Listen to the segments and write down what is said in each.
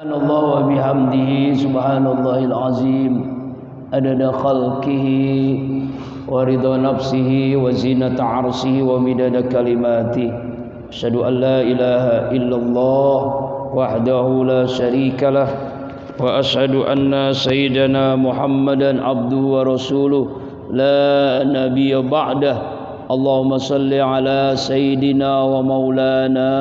Allah wa bihamdihi subhanallahil azim adada khalqihi wa ridha nafsihi wa zinata arshihi wa midada kalimatihi. Asyhadu an la ilaha illallah wahdahu la syarika lah wa asyhadu anna sayyidana Muhammadan abduhu wa rasuluh la nabiyya ba'dah. Allahumma salli ala sayyidina wa maulana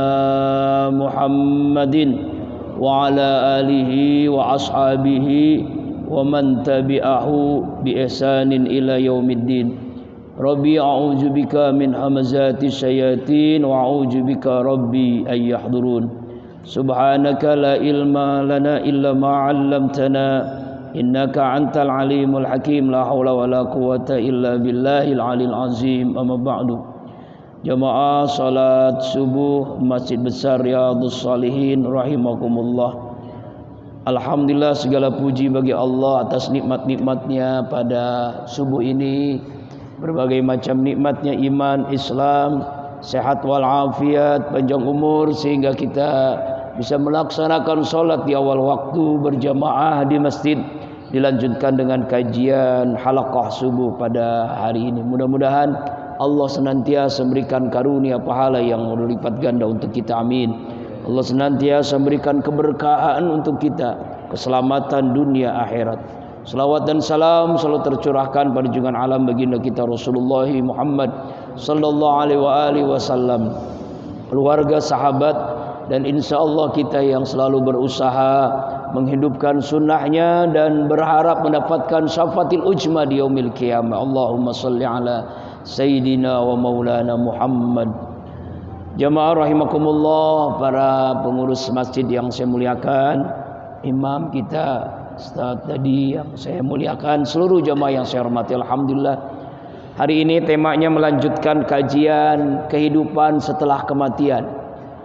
Muhammadin wa ala alihi wa ashabihi wa man tabi'ahu bi ihsanin ila yaumiddin. Rabbi a'udzu bika min hamazati syayatin wa a'udzu bika rabbi ay yahdurun. Subhanaka la ilma lana illa ma 'allamtana innaka antal alimul hakim. La haula wala quwata illa billahil alil azim. Amma ba'du. Jamaah salat subuh Masjid Besar Riyadhus Shalihin rahimakumullah. Alhamdulillah, segala puji bagi Allah atas nikmat-nikmatnya pada subuh ini. Berbagai macam nikmatnya iman, Islam, sehat walafiat, panjang umur, sehingga kita bisa melaksanakan salat di awal waktu berjamaah di masjid, dilanjutkan dengan kajian halaqah subuh pada hari ini. Mudah-mudahan Allah senantiasa memberikan karunia pahala yang berlipat ganda untuk kita, amin. Allah senantiasa memberikan keberkahan untuk kita, keselamatan dunia akhirat. Salawat dan salam selalu tercurahkan pada junjungan alam baginda kita Rasulullah Muhammad sallallahu alaihi wasallam, keluarga, sahabat, dan insyaallah kita yang selalu berusaha menghidupkan sunnahnya dan berharap mendapatkan syafaatil ujma di yaumil qiyamah. Allahumma salli ala Sayyidina wa Maulana Muhammad. Jamaah rahimakumullah, para pengurus masjid yang saya muliakan, imam kita Ustaz tadi yang saya muliakan, seluruh jamaah yang saya hormati, alhamdulillah. Hari ini temanya melanjutkan kajian kehidupan setelah kematian.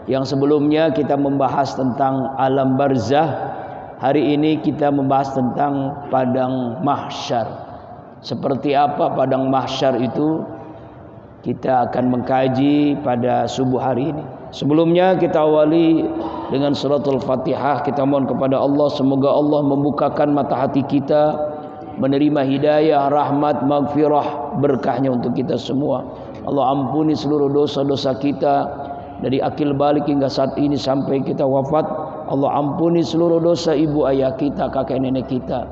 Yang sebelumnya kita membahas tentang alam barzah. Hari ini kita membahas tentang padang mahsyar. Seperti apa padang mahsyar itu, kita akan mengkaji pada subuh hari ini. Sebelumnya kita awali dengan suratul Fatihah. Kita mohon kepada Allah, semoga Allah membukakan mata hati kita, menerima hidayah, rahmat, maghfirah, berkahnya untuk kita semua. Allah ampuni seluruh dosa-dosa kita dari akil balik hingga saat ini sampai kita wafat. Allah ampuni seluruh dosa ibu ayah kita, kakek nenek kita,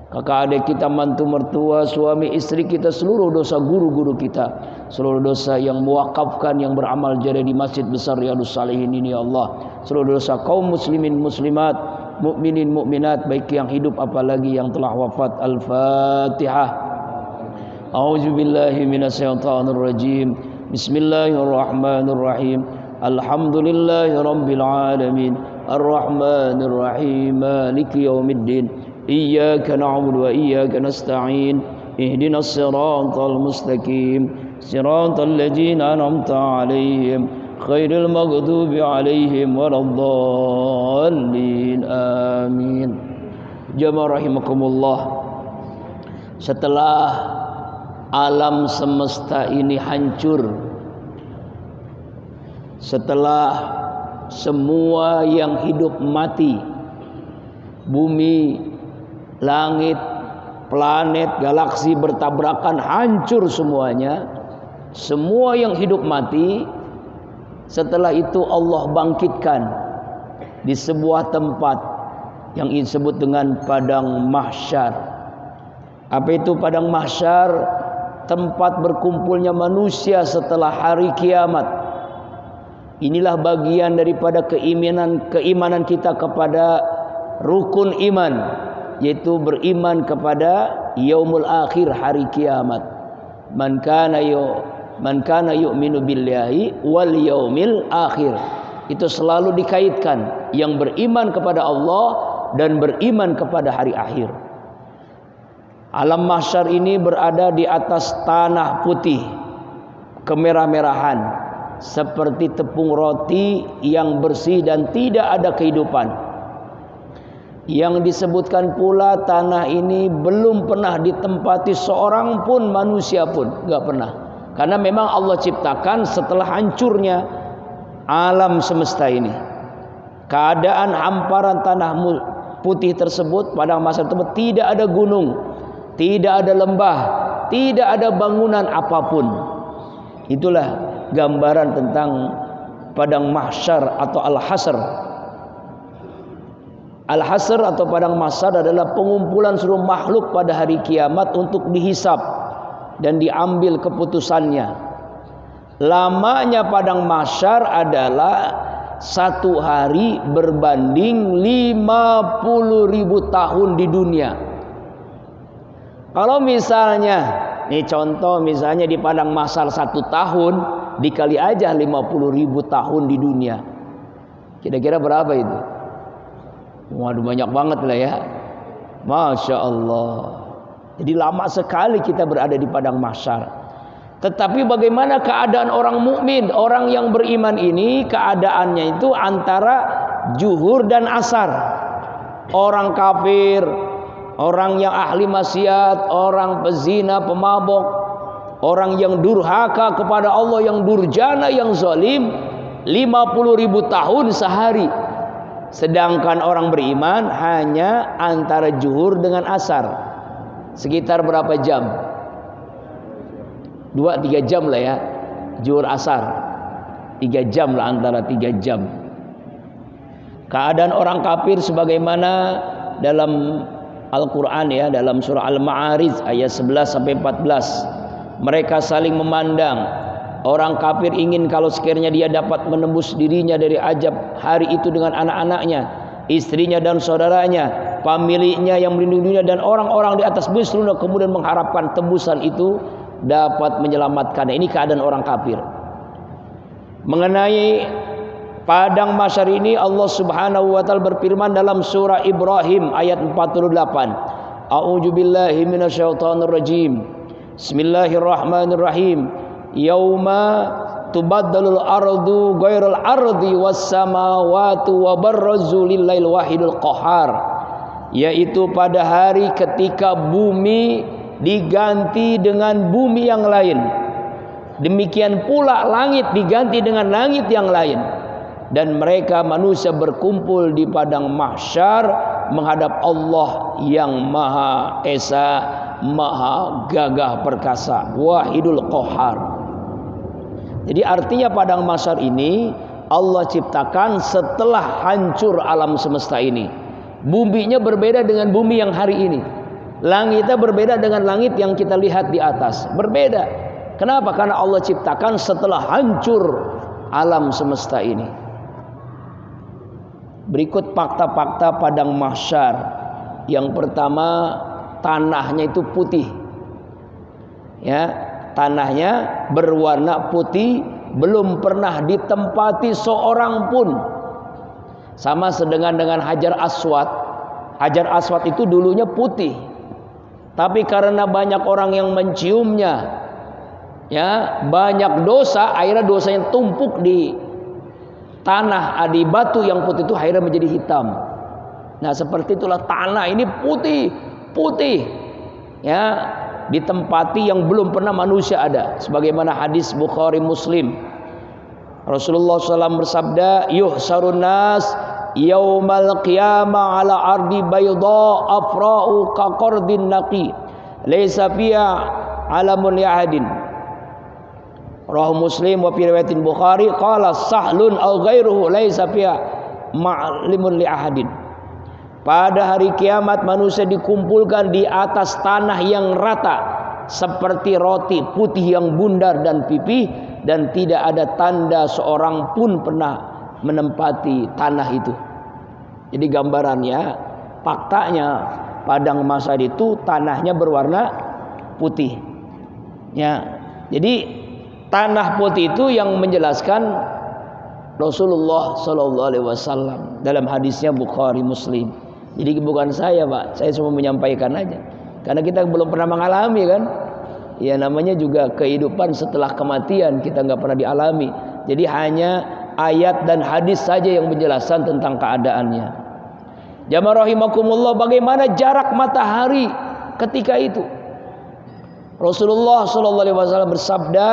kakak adik kita, mantu mertua, suami istri kita, seluruh dosa guru-guru kita, seluruh dosa yang mewakafkan, yang beramal jariah di Masjid Besar Riyadhus Shalihin ini ya Allah, seluruh dosa kaum muslimin muslimat, mukminin mukminat, baik yang hidup apalagi yang telah wafat. Al-Fatihah. A'udzubillahi minasyaitonirrajim. Bismillahirrahmanirrahim. Alhamdulillahirabbil alamin. Arrahmanirrahim. Maliki yaumiddin. Iyyaka na'budu wa iyyaka nasta'in. Ihdinas siratal mustaqim. Siratal ladzina an'amta 'alaihim ghairil maghdubi 'alaihim waladdallin. Amin. Jamaah rahimakumullah. Setelah alam semesta ini hancur, setelah semua yang hidup mati, bumi, langit, planet, galaksi bertabrakan, hancur semuanya. Semua yang hidup mati. Setelah itu Allah bangkitkan di sebuah tempat yang disebut dengan padang mahsyar. Apa itu padang mahsyar? Tempat berkumpulnya manusia setelah hari kiamat. Inilah bagian daripada keimanan kita kepada rukun iman, yaitu beriman kepada yaumul akhir, hari kiamat. Man kana yu'minu billahi wal yaumil akhir. Itu selalu dikaitkan, yang beriman kepada Allah dan beriman kepada hari akhir. Alam mahsyar ini berada di atas tanah putih kemerah-merahan, seperti tepung roti yang bersih dan tidak ada kehidupan. Yang disebutkan pula tanah ini belum pernah ditempati seorang pun manusia pun, enggak pernah. Karena memang Allah ciptakan setelah hancurnya alam semesta ini. Keadaan hamparan tanah putih tersebut, padang mahsyar tersebut tidak ada gunung, tidak ada lembah, tidak ada bangunan apapun. Itulah gambaran tentang padang mahsyar atau al-hasr. Al-hasr atau padang mahsyar adalah pengumpulan seluruh makhluk pada hari kiamat untuk dihisab dan diambil keputusannya. Lamanya padang mahsyar adalah satu hari berbanding 50.000 tahun di dunia. Kalau misalnya, nih contoh misalnya di padang mahsyar 1 tahun dikali aja 50.000 tahun di dunia, kira-kira berapa itu? Waduh, banyak banget lah ya. Masya Allah. Jadi lama sekali kita berada di padang mahsyar. Tetapi bagaimana keadaan orang mukmin, orang yang beriman ini? Keadaannya itu antara zuhur dan asar. Orang kafir, orang yang ahli maksiat, orang pezina, pemabok, orang yang durhaka kepada Allah, yang durjana, yang zalim, 50.000 tahun sehari. Sedangkan orang beriman hanya antara zuhur dengan asar. Sekitar berapa jam? 2-3 jam lah ya. Zuhur asar 3 jam lah, antara 3 jam. Keadaan orang kafir sebagaimana dalam Al-Quran ya, dalam surah Al-Ma'arij ayat 11-14. Mereka saling memandang. Orang kafir ingin kalau sekiranya dia dapat menembus dirinya dari azab hari itu dengan anak-anaknya, istrinya dan saudaranya, pemiliknya yang melindunginya, dan orang-orang di atas bumi seluruhnya, kemudian mengharapkan tembusan itu dapat menyelamatkan. Ini keadaan orang kafir. Mengenai padang mahsyar ini, Allah Subhanahu wa taala berfirman dalam surah Ibrahim ayat 48. A'udzubillahi minasyaitonir rajim. Bismillahirrahmanirrahim. Yauma tubaddalul ardu ghairal ardi was samawati wa barrazu lillail wahidul qahar. Yaitu pada hari ketika bumi diganti dengan bumi yang lain, demikian pula langit diganti dengan langit yang lain, dan mereka manusia berkumpul di padang mahsyar menghadap Allah yang Maha Esa, Maha Gagah Perkasa, Wahidul Qahar. Jadi artinya padang mahsyar ini Allah ciptakan setelah hancur alam semesta ini. Buminya berbeda dengan bumi yang hari ini. Langitnya berbeda dengan langit yang kita lihat di atas. Berbeda. Kenapa? Karena Allah ciptakan setelah hancur alam semesta ini. Berikut fakta-fakta padang mahsyar. Yang pertama, tanahnya itu putih. Ya, tanahnya berwarna putih, belum pernah ditempati seorang pun. Sama dengan Hajar Aswad. Hajar Aswad itu dulunya putih, tapi karena banyak orang yang menciumnya, ya, banyak dosa, akhirnya dosanya tumpuk di tanah, di batu yang putih itu akhirnya menjadi hitam. Nah, seperti itulah tanah ini putih, ya, ditempati yang belum pernah manusia ada. Sebagaimana hadis Bukhari Muslim, Rasulullah SAW bersabda, yuhsarun nas yaumal qiyamah ala ardi bayda afra'u kaqardin naqi laysa fiha alamun li'adin. Rawahu Muslim wa fi riwayatin Bukhari qala sahlun aw ghairuhu laysa fiha ma'limun li'ahadin. Pada hari kiamat manusia dikumpulkan di atas tanah yang rata seperti roti putih yang bundar dan pipih, dan tidak ada tanda seorang pun pernah menempati tanah itu. Jadi gambarannya, faktanya padang mahsyar itu tanahnya berwarna putih. Ya, jadi tanah putih itu yang menjelaskan Rasulullah SAW dalam hadisnya Bukhari Muslim. Jadi bukan saya, Pak, saya cuma menyampaikan aja, karena kita belum pernah mengalami kan. Ya, namanya juga kehidupan setelah kematian, kita nggak pernah dialami. Jadi hanya ayat dan hadis saja yang menjelaskan tentang keadaannya. Jamaah rahimakumullah, bagaimana jarak matahari ketika itu? Rasulullah SAW bersabda,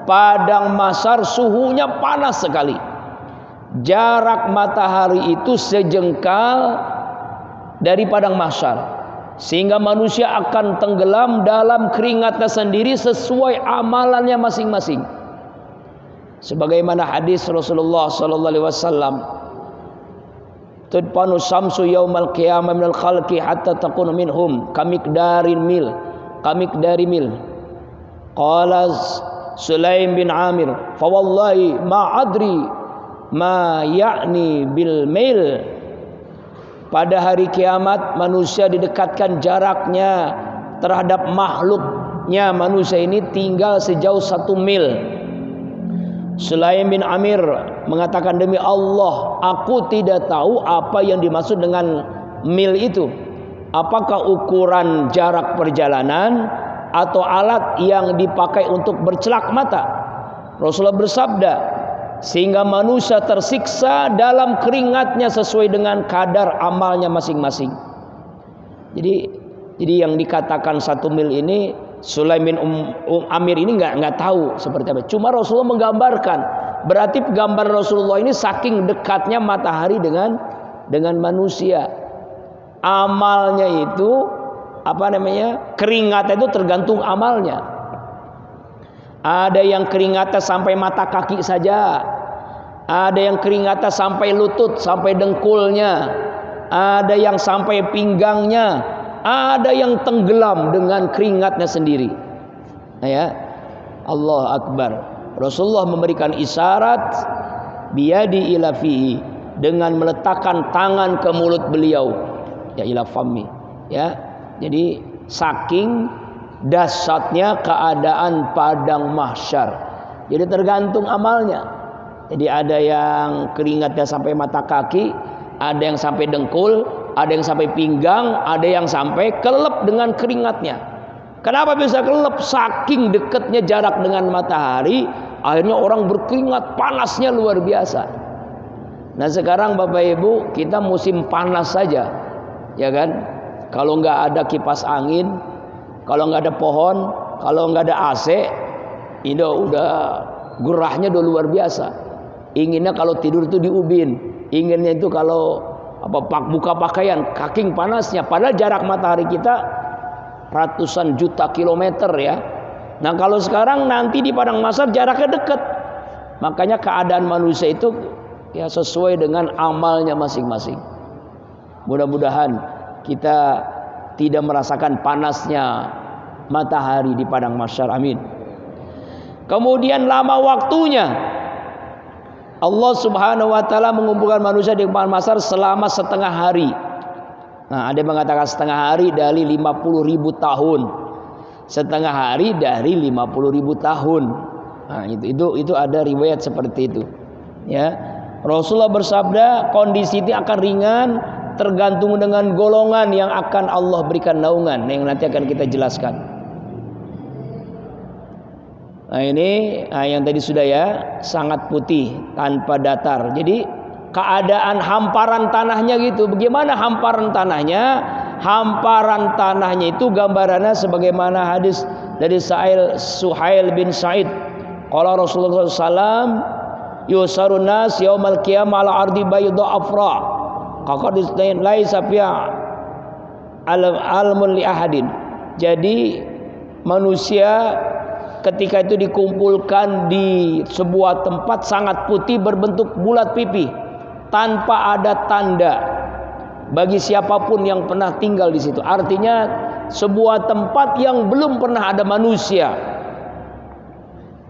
padang mahsyar suhunya panas sekali. jarak matahari itu sejengkal dari padang mahsyar, sehingga manusia akan tenggelam dalam keringatnya sendiri sesuai amalannya masing-masing. Sebagaimana hadis Rasulullah sallallahu alaihi wasallam, tudpanu syamsu yaumal qiyamah minal khalqi hatta takunu minhum kamikdari mil. Qala Sulaim bin Amir, fa wallahi ma adri ma ya'ni bil mil. Pada hari kiamat manusia didekatkan jaraknya terhadap makhluknya manusia ini tinggal sejauh 1 mil. Sulaim bin Amir mengatakan, demi Allah, aku tidak tahu apa yang dimaksud dengan mil itu. Apakah ukuran jarak perjalanan atau alat yang dipakai untuk bercelak mata? Rasulullah bersabda, sehingga manusia tersiksa dalam keringatnya sesuai dengan kadar amalnya masing-masing. Jadi yang dikatakan 1 mil ini, Sulaim bin Amir ini nggak tahu seperti apa. Cuma Rasulullah menggambarkan. Berarti gambar Rasulullah ini saking dekatnya matahari dengan manusia. Amalnya itu keringatnya itu tergantung amalnya. Ada yang keringatnya sampai mata kaki saja. Ada yang keringatnya sampai lutut, sampai dengkulnya. Ada yang sampai pinggangnya. Ada yang tenggelam dengan keringatnya sendiri. Nah ya, Allah Akbar. Rasulullah memberikan isyarat biyadi ila fihi, dengan meletakkan tangan ke mulut beliau, ya ila fammi, ya. Jadi saking dahsyatnya keadaan padang mahsyar. Jadi tergantung amalnya. Jadi ada yang keringatnya sampai mata kaki, ada yang sampai dengkul, ada yang sampai pinggang, ada yang sampai kelep dengan keringatnya. Kenapa bisa kelep? Saking dekatnya jarak dengan matahari, akhirnya orang berkeringat, panasnya luar biasa. Nah sekarang Bapak Ibu, kita musim panas saja, ya kan? Kalau nggak ada kipas angin, kalau nggak ada pohon, kalau nggak ada AC, ini udah gerahnya udah luar biasa. Inginnya kalau tidur itu diubin, inginnya itu kalau buka pakaian, kaking panasnya. Padahal jarak matahari kita ratusan juta kilometer ya. Nah kalau sekarang nanti di padang mahsyar jaraknya dekat. Makanya keadaan manusia itu ya sesuai dengan amalnya masing-masing. Mudah-mudahan kita tidak merasakan panasnya matahari di padang mahsyar. Amin. Kemudian lama waktunya. Allah Subhanahu wa taala mengumpulkan manusia di padang mahsyar selama setengah hari. Nah, ada yang mengatakan setengah hari dari 50.000 tahun. Setengah hari dari 50.000 tahun. Nah, itu ada riwayat seperti itu. Ya. Rasulullah bersabda, kondisi ini akan ringan tergantung dengan golongan yang akan Allah berikan naungan, yang nanti akan kita jelaskan. Nah ini yang tadi sudah ya, sangat putih tanpa datar. Jadi keadaan hamparan tanahnya gitu. Bagaimana hamparan tanahnya? Hamparan tanahnya itu gambarannya sebagaimana hadis dari Suhail bin Sa'id. Qala Rasulullah SAW, yusarun nas yaumal qiyamah ala ardi bayda afra. Qaqad laisa fiha almun li ahadin. Jadi manusia ketika itu dikumpulkan di sebuah tempat sangat putih berbentuk bulat pipih, tanpa ada tanda bagi siapapun yang pernah tinggal di situ. Artinya sebuah tempat yang belum pernah ada manusia,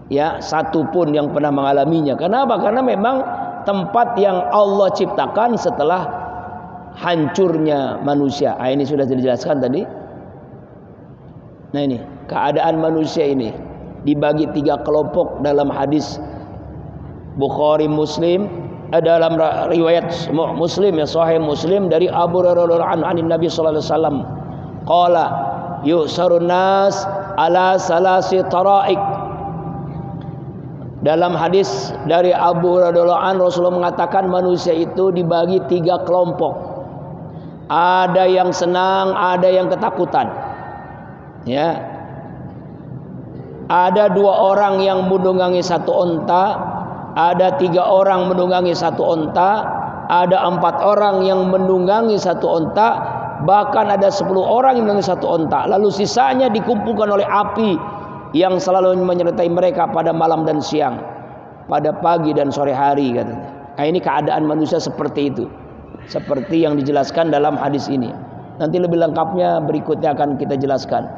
ya, satupun yang pernah mengalaminya. Kenapa? Karena memang tempat yang Allah ciptakan setelah hancurnya manusia. Ini sudah dijelaskan tadi. Nah ini keadaan manusia ini dibagi 3 kelompok dalam hadis Bukhari Muslim, dalam riwayat Muslim ya, Sahih Muslim dari Abu Hurairah an Nabi sallallahu alaihi wasallam qala yusarun nas ala salasi taraik. Dalam hadis dari Abu Hurairah Rasulullah mengatakan manusia itu dibagi 3 kelompok. Ada yang senang, ada yang ketakutan. Ya. Ada 2 orang yang menunggangi 1 onta, ada 3 orang menunggangi 1 onta, ada 4 orang yang menunggangi 1 onta, bahkan ada 10 orang yang menunggangi 1 onta. Lalu sisanya dikumpulkan oleh api yang selalu menyertai mereka pada malam dan siang, pada pagi dan sore hari katanya. Nah, ini keadaan manusia seperti itu, seperti yang dijelaskan dalam hadis ini. Nanti lebih lengkapnya berikutnya akan kita jelaskan.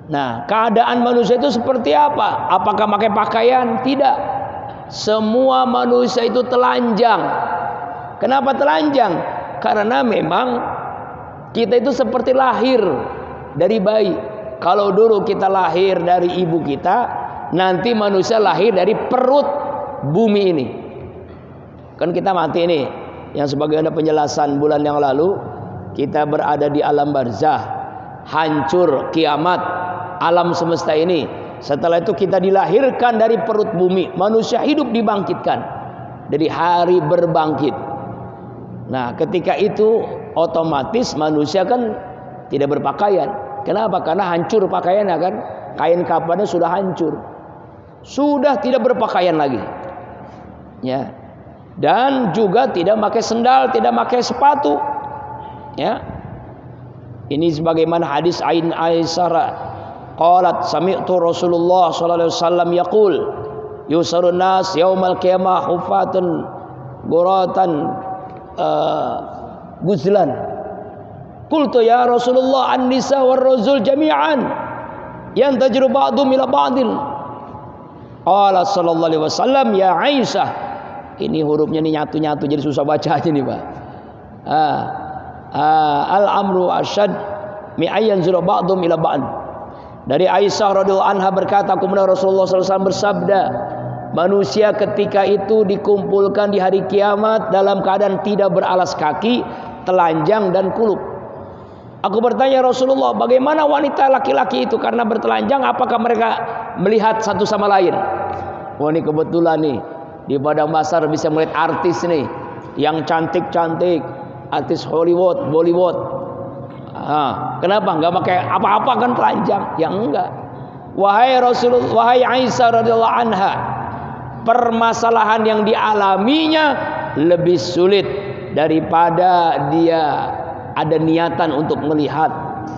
Nah, keadaan manusia itu seperti apa? Apakah pakai pakaian? Tidak. Semua manusia itu telanjang. Kenapa telanjang? Karena memang kita itu seperti lahir dari bayi. Kalau dulu kita lahir dari ibu kita, nanti manusia lahir dari perut bumi ini. Kan kita mati nih. Yang sebagaimana penjelasan bulan yang lalu, kita berada di alam barzah, hancur kiamat alam semesta ini. Setelah itu kita dilahirkan dari perut bumi, manusia hidup dibangkitkan dari hari berbangkit. Nah, ketika itu otomatis manusia kan tidak berpakaian. Kenapa? Karena hancur pakaiannya kan, kain kafannya sudah hancur, sudah tidak berpakaian lagi, ya. Dan juga tidak pakai sendal, tidak pakai sepatu, ya. Ini sebagaimana hadis Aisyah qalat sami'tu Rasulullah sallallahu alaihi wasallam yaqul yusarun nas yaumal qiyamah hufatun guratan guzlan. Qultu ya Rasulullah an-nisa war rajul jami'an yantajiru ba'dhum ila ba'din. Qala sallallahu alaihi wasallam ya Aisyah. Ini hurufnya nih nyatu-nyatu jadi susah bacanya nih, Pak. Al-amru asyad mi ayyan zura ba'dhum ila ba'd. Dari Aisyah radhiyallahu anha berkata, kemudian Rasulullah SAW bersabda, manusia ketika itu dikumpulkan di hari kiamat dalam keadaan tidak beralas kaki, telanjang dan kulub. Aku bertanya Rasulullah, bagaimana wanita laki-laki itu karena bertelanjang, apakah mereka melihat satu sama lain? Wah, ini kebetulan nih di padang pasar bisa melihat artis nih yang cantik-cantik, artis Hollywood, Bollywood. Kenapa nggak pakai apa-apa kan telanjang? Ya enggak. Wahai Rasulullah, wahai Aisyah radhiyallahu anha, permasalahan yang dialaminya lebih sulit daripada dia ada niatan untuk melihat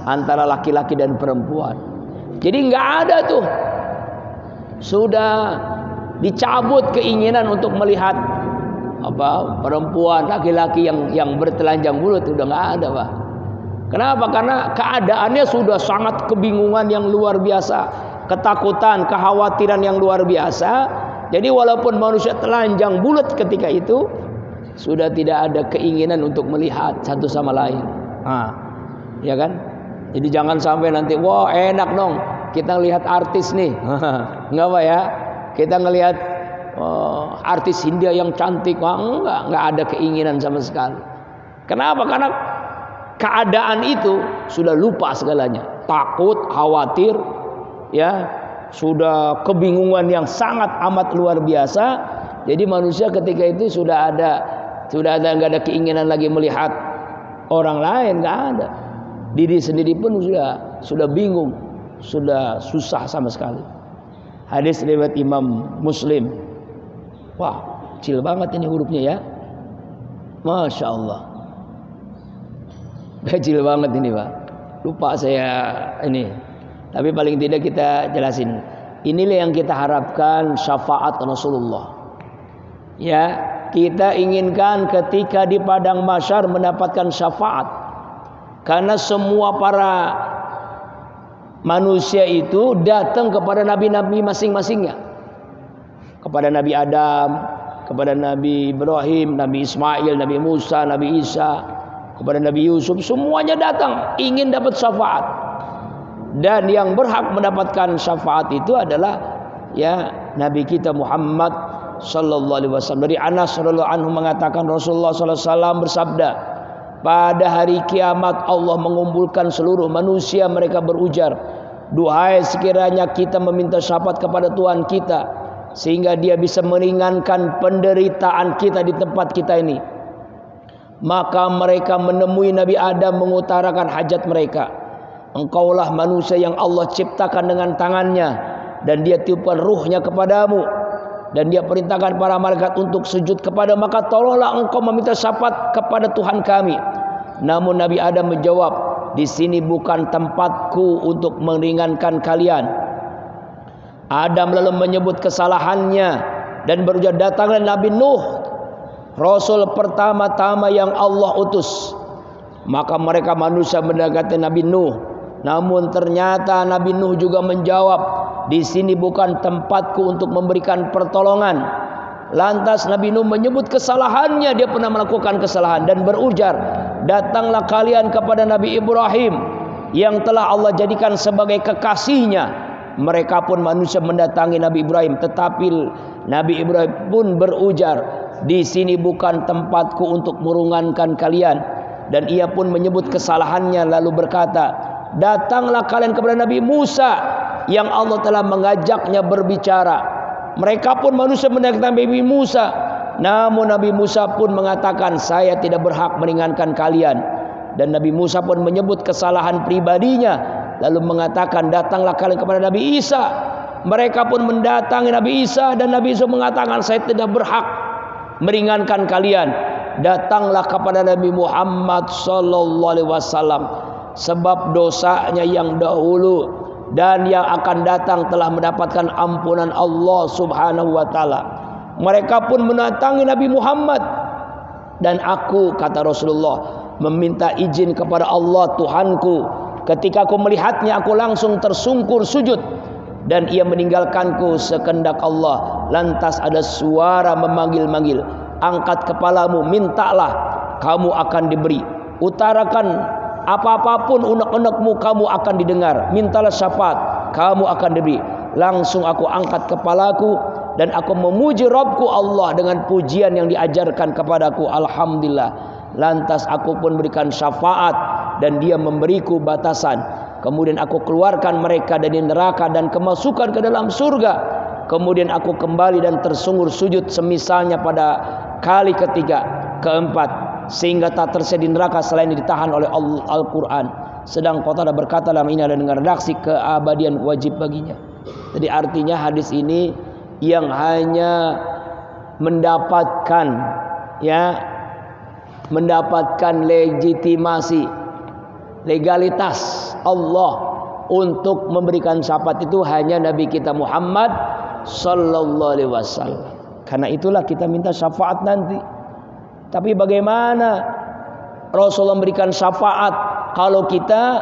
antara laki-laki dan perempuan. Jadi nggak ada tuh, sudah dicabut keinginan untuk melihat apa perempuan, laki-laki yang bertelanjang bulat, udah nggak ada, Pak. Kenapa? Karena keadaannya sudah sangat kebingungan yang luar biasa, ketakutan, kekhawatiran yang luar biasa. Jadi walaupun manusia telanjang bulat ketika itu, sudah tidak ada keinginan untuk melihat satu sama lain. Ya kan? Jadi jangan sampai nanti, wah enak dong kita lihat artis nih. Enggak, Pak ya? Kita ngelihat artis India yang cantik, enggak ada keinginan sama sekali. Kenapa? Karena keadaan itu sudah lupa segalanya, takut, khawatir, ya, sudah kebingungan yang sangat amat luar biasa. Jadi manusia ketika itu sudah nggak ada keinginan lagi melihat orang lain, nggak ada. Diri sendiri pun sudah bingung, sudah susah sama sekali. Hadis riwayat Imam Muslim. Wah, kecil banget ini hurufnya ya, Masya Allah. Kecil banget ini, Pak. Lupa saya ini. Tapi paling tidak kita jelasin. Inilah yang kita harapkan, syafaat Rasulullah. Ya, kita inginkan ketika di padang mahsyar mendapatkan syafaat. Karena semua para manusia itu datang kepada nabi-nabi masing-masingnya. Kepada Nabi Adam, kepada Nabi Ibrahim, Nabi Ismail, Nabi Musa, Nabi Isa, kepada Nabi Yusuf, semuanya datang ingin dapat syafaat. Dan yang berhak mendapatkan syafaat itu adalah ya Nabi kita Muhammad sallallahu alaihi wasallam. Dari Anas radhiyallahu anhu mengatakan Rasulullah sallallahu alaihi wasallam bersabda, pada hari kiamat Allah mengumpulkan seluruh manusia, mereka berujar, duhai sekiranya kita meminta syafaat kepada Tuhan kita sehingga dia bisa meringankan penderitaan kita di tempat kita ini. Maka mereka menemui Nabi Adam mengutarakan hajat mereka. Engkaulah manusia yang Allah ciptakan dengan tangannya, dan dia tiupkan ruhnya kepadamu. dan dia perintahkan para malaikat untuk sujud kepada, maka tolonglah engkau meminta syafaat kepada Tuhan kami. Namun Nabi Adam menjawab, di sini bukan tempatku untuk meringankan kalian. Adam lalu menyebut kesalahannya dan berujar, datanglah Nabi Nuh, Rasul pertama-tama yang Allah utus. Maka mereka manusia mendekati Nabi Nuh. Namun ternyata Nabi Nuh juga menjawab, di sini bukan tempatku untuk memberikan pertolongan. Lantas Nabi Nuh menyebut kesalahannya, dia pernah melakukan kesalahan dan berujar, datanglah kalian kepada Nabi Ibrahim yang telah Allah jadikan sebagai kekasihnya. Mereka pun manusia mendatangi Nabi Ibrahim, tetapi Nabi Ibrahim pun berujar, di sini bukan tempatku untuk merungankan kalian. Dan ia pun menyebut kesalahannya lalu berkata, datanglah kalian kepada Nabi Musa yang Allah telah mengajaknya berbicara. Mereka pun manusia mendatangi Nabi Musa, namun Nabi Musa pun mengatakan, saya tidak berhak meringankan kalian. Dan Nabi Musa pun menyebut kesalahan pribadinya lalu mengatakan, datanglah kalian kepada Nabi Isa. Mereka pun mendatangi Nabi Isa dan Nabi Isa mengatakan, saya tidak berhak meringankan kalian. Datanglah kepada Nabi Muhammad sallallahu alaihi wasallam, sebab dosanya yang dahulu dan yang akan datang telah mendapatkan ampunan Allah subhanahu wa ta'ala. Mereka pun mendatangi Nabi Muhammad, dan aku, kata Rasulullah, meminta izin kepada Allah Tuhanku. Ketika aku melihatnya, aku langsung tersungkur sujud, dan ia meninggalkanku sekehendak Allah. Lantas ada suara memanggil-manggil, angkat kepalamu, mintalah, kamu akan diberi. Utarakan apa-apapun unek-unekmu, kamu akan didengar. Mintalah syafaat, kamu akan diberi. Langsung aku angkat kepalaku dan aku memuji Rabbku Allah dengan pujian yang diajarkan kepadaku. Alhamdulillah. Lantas aku pun berikan syafaat dan dia memberiku batasan. Kemudian aku keluarkan mereka dari neraka dan kemasukan ke dalam surga. Kemudian aku kembali dan tersungkur sujud semisalnya pada kali ketiga, keempat, sehingga tak tersedia di neraka selain ditahan oleh Al-Quran. Sedang Qatadah berkata, dalam ini ada dengan redaksi keabadian wajib baginya. Jadi artinya hadis ini yang hanya mendapatkan legitimasi, legalitas Allah untuk memberikan syafaat itu hanya Nabi kita Muhammad sallallahu alaihi wasallam. Karena itulah kita minta syafaat nanti. Tapi bagaimana Rasulullah memberikan syafaat kalau kita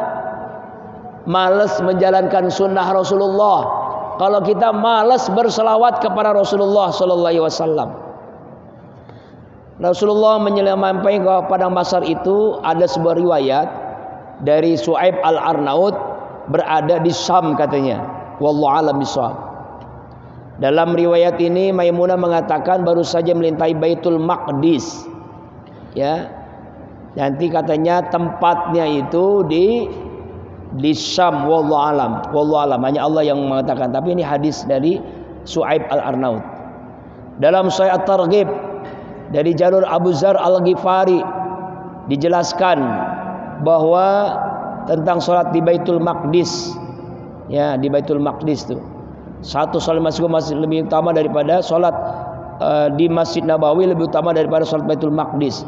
malas menjalankan sunnah Rasulullah, kalau kita malas berselawat kepada Rasulullah sallallahu alaihi wasallam? Rasulullah menyampaikan kepada Masar itu ada sebuah riwayat dari Su'aib al-Arnaud, berada di Syam katanya. Wallahu a'lam bishawab. Dalam riwayat ini Maimunah mengatakan baru saja melintai Baitul Maqdis. Ya. Nanti katanya tempatnya itu di Syam. Wallahu a'lam. Wallahu a'lam, hanya Allah yang mengatakan. Tapi ini hadis dari Su'aib al-Arnaud. Dalam Sahih At-Targhib dari jalur Abu Dzar Al-Ghifari dijelaskan bahwa tentang sholat di Baitul Maqdis, ya, di Baitul Maqdis itu satu sholat masjid lebih utama daripada sholat di Masjid Nabawi, lebih utama daripada sholat Baitul Maqdis.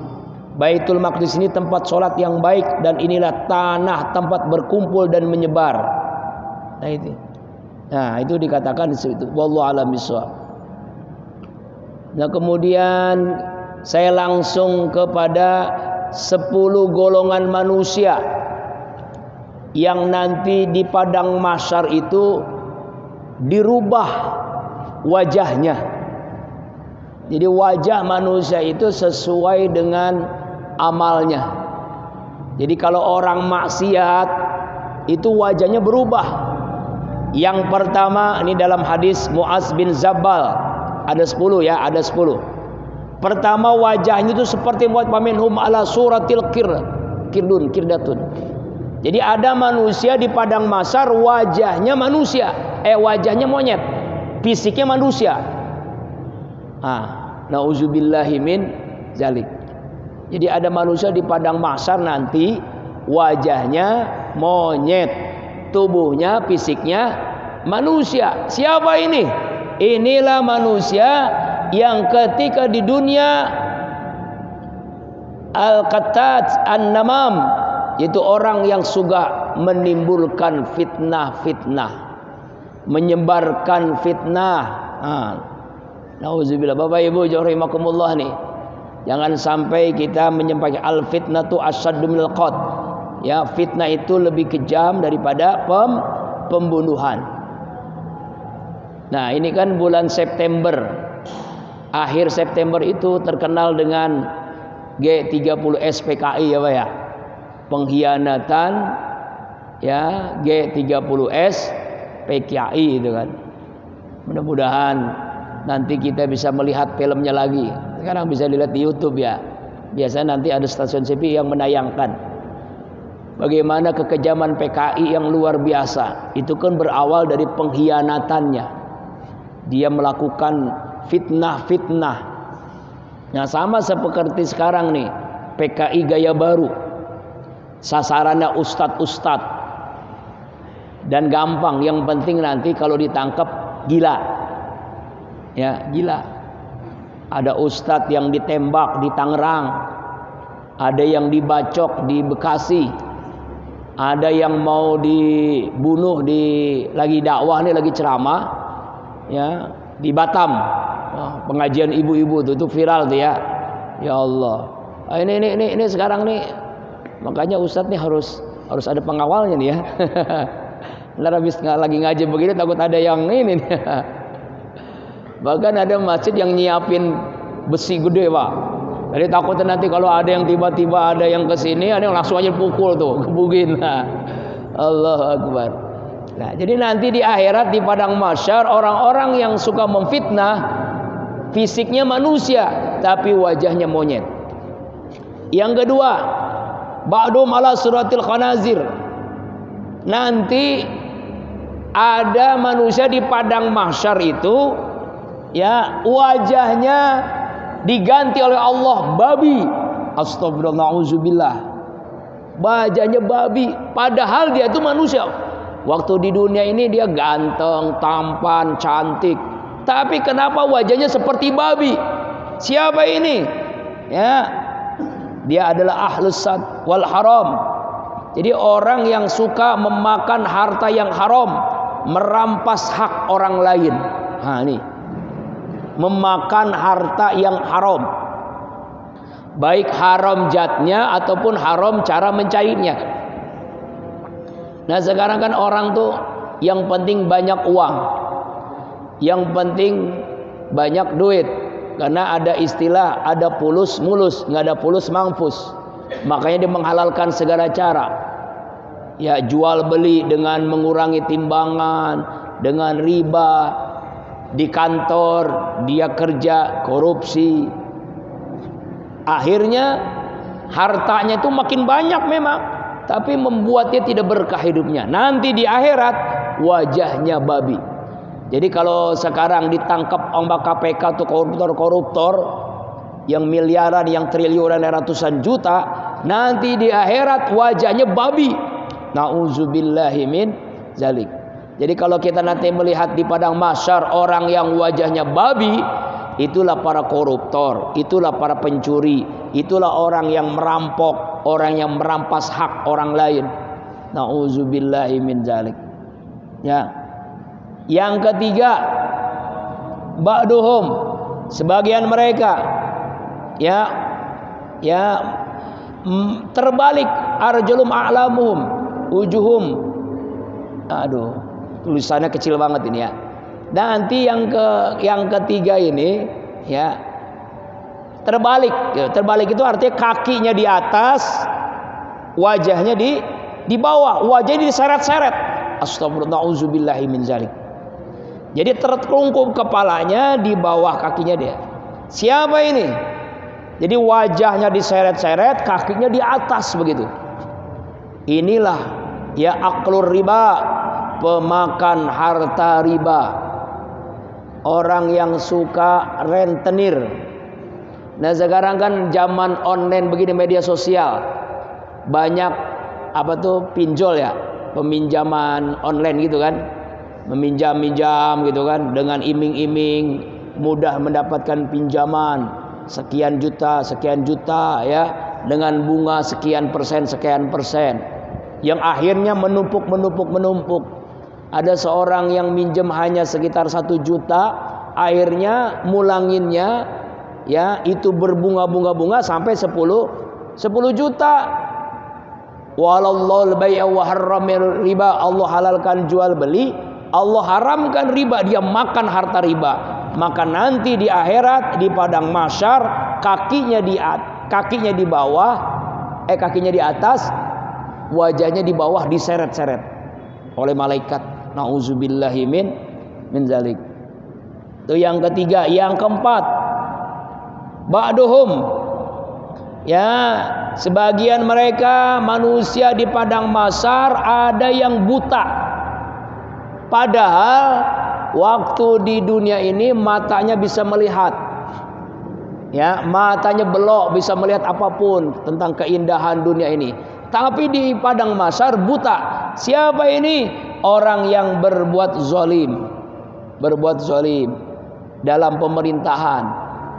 Baitul Maqdis ini tempat sholat yang baik, dan inilah tanah tempat berkumpul dan menyebar. Nah itu dikatakan di situ. Wallahu a'lam bishawab. Nah kemudian saya langsung kepada 10 golongan manusia yang nanti di padang mahsyar itu dirubah wajahnya. Jadi wajah manusia itu sesuai dengan amalnya. Jadi kalau orang maksiat itu wajahnya berubah. Yang pertama, ini dalam hadis Mu'az bin Zabbal, ada 10 ya, ada 10. Pertama, wajahnya itu seperti paminhum ala suratil kirdatun. Jadi ada manusia di padang mahsyar wajahnya manusia, wajahnya monyet, fisiknya manusia. Nauzubillahi min zalik. Jadi ada manusia di padang mahsyar nanti wajahnya monyet, tubuhnya, fisiknya manusia. Siapa ini? Inilah manusia yang ketika di dunia al-qattat an-namam, yaitu orang yang suka menimbulkan fitnah-fitnah, menyebarkan fitnah. Nauzubillah. Bapak Ibu rahimakumullah nih, jangan sampai kita menyampaikan al-fitnatu asyaddu minal qatl. Ya, fitnah itu lebih kejam daripada pembunuhan. Nah, ini kan bulan September. Akhir September itu terkenal dengan G30S PKI ya Pak ya. Pengkhianatan ya G30S PKI itu kan. Mudah-mudahan nanti kita bisa melihat filmnya lagi. Sekarang bisa dilihat di YouTube ya. Biasanya nanti ada stasiun TV yang menayangkan bagaimana kekejaman PKI yang luar biasa. Itu kan berawal dari pengkhianatannya. Dia melakukan fitnah-fitnah. Nah, sama seperti sekarang nih, PKI gaya baru. Sasarannya ustadz-ustadz. Dan gampang, yang penting nanti kalau ditangkap gila. Ya, gila. Ada ustadz yang ditembak di Tangerang. Ada yang dibacok di Bekasi. Ada yang mau dibunuh lagi dakwah nih, lagi ceramah. Ya, di Batam. Pengajian ibu-ibu itu viral tuh ya. Ya Allah. Ini sekarang nih, makanya ustadz nih harus ada pengawalnya nih ya. Ntar habis lagi ngaji begini takut ada yang ini nih. Bahkan ada masjid yang nyiapin besi gede Pak. Jadi takutnya nanti kalau ada yang tiba-tiba ada yang kesini, ada yang langsung aja pukul tuh, gebugin. Allahu Akbar. Nah, jadi nanti di akhirat di padang mahsyar orang-orang yang suka memfitnah, fisiknya manusia tapi wajahnya monyet. Yang kedua, ba'dum ala suratil khanazir. Nanti ada manusia di padang mahsyar itu ya wajahnya diganti oleh Allah babi. Astagfirullah, na'udzubillah. Wajahnya babi padahal dia itu manusia. Waktu di dunia ini dia ganteng, tampan, cantik. Tapi kenapa wajahnya seperti babi? Siapa ini? Ya, dia adalah ahlus sad wal haram. Jadi orang yang suka memakan harta yang haram, merampas hak orang lain. Nah, ini memakan harta yang haram, baik haram zatnya ataupun haram cara mencairnya. Nah, sekarang kan orang tuh yang penting banyak uang, yang penting banyak duit. Karena ada istilah ada pulus mulus, nggak ada pulus mampus. Makanya dia menghalalkan segala cara. Ya, jual beli dengan mengurangi timbangan, dengan riba. Di kantor dia kerja korupsi. Akhirnya hartanya itu makin banyak memang, tapi membuat dia tidak berkah hidupnya. Nanti di akhirat wajahnya babi. Jadi kalau sekarang ditangkap ombak KPK tuh koruptor-koruptor yang miliaran, yang triliunan, ratusan juta, nanti di akhirat wajahnya babi. Nauzubillahi min zalik. Jadi kalau kita nanti melihat di padang mahsyar orang yang wajahnya babi, itulah para koruptor, itulah para pencuri, itulah orang yang merampok, orang yang merampas hak orang lain. Nauzubillahi min zalik. Ya. Yang ketiga, ba'duhum, sebagian mereka ya terbalik, arjulum a'lamuhum ujuhum. Aduh, tulisannya kecil banget ini ya. Nanti yang ketiga ini ya terbalik. Ya, terbalik itu artinya kakinya di atas, wajahnya di bawah, wajahnya diseret-seret. Astagfirullah, auzubillahi min zalik. Jadi terkelungkup kepalanya di bawah kakinya dia. Siapa ini? Jadi wajahnya diseret-seret, kakinya di atas begitu. Inilah ya aklur riba, pemakan harta riba. Orang yang suka rentenir. Nah, sekarang kan zaman online begini, media sosial. Banyak pinjol ya, peminjaman online gitu kan. meminjam-minjam gitu kan, dengan iming-iming mudah mendapatkan pinjaman sekian juta ya, dengan bunga sekian persen, yang akhirnya menumpuk. Ada seorang yang minjem hanya sekitar 1 juta, akhirnya mulanginnya ya itu berbunga-bunga sampai 10 juta. Walallahul bai'a wa harramir riba. Allah halalkan jual beli, Allah haramkan riba, dia makan harta riba. Maka nanti di akhirat, di padang mahsyar, kakinya di bawah, kakinya di atas, wajahnya di bawah diseret-seret oleh malaikat. Nauzubillahi min zalik. Itu yang ketiga. Yang keempat, ba'duhum, ya, sebagian mereka manusia di padang mahsyar ada yang buta. Padahal waktu di dunia ini matanya bisa melihat. Ya, matanya belok, bisa melihat apapun tentang keindahan dunia ini. Tapi di padang mahsyar buta. Siapa ini? Orang yang berbuat zalim dalam pemerintahan,